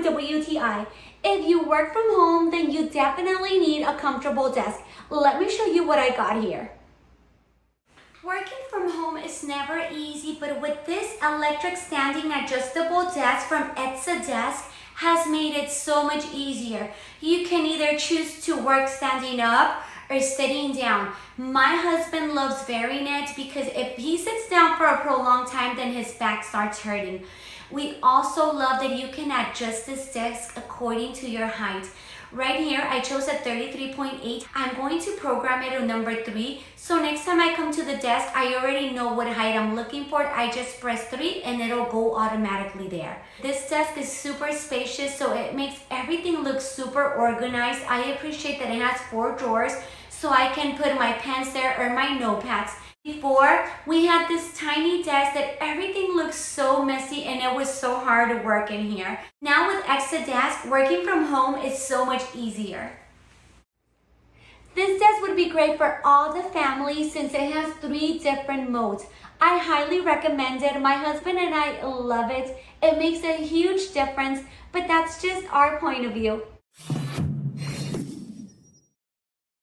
WTI. If you work from home, then you definitely need a comfortable desk. Let me show you what I got here. Working from home is never easy, but with this electric standing adjustable desk from ExaDesk has made it so much easier. You can either choose to work standing up or sitting down. My husband loves Widened because if he sits down for a prolonged time, then his back starts hurting. We also love that you can adjust this desk according to your height. Right here, I chose a 33.8. I'm going to program it on number 3. So next time I come to the desk, I already know what height I'm looking for. I just press 3 and it'll go automatically there. This desk is super spacious, so it makes everything look super organized. I appreciate that it has 4 drawers, so I can put my pens there or my notepads. Before, we had this tiny desk that everything looked so messy and it was so hard to work in here. Now with ExaDesk, working from home is so much easier. This desk would be great for all the family since it has 3 different modes. I highly recommend it. My husband and I love it. It makes a huge difference, but that's just our point of view.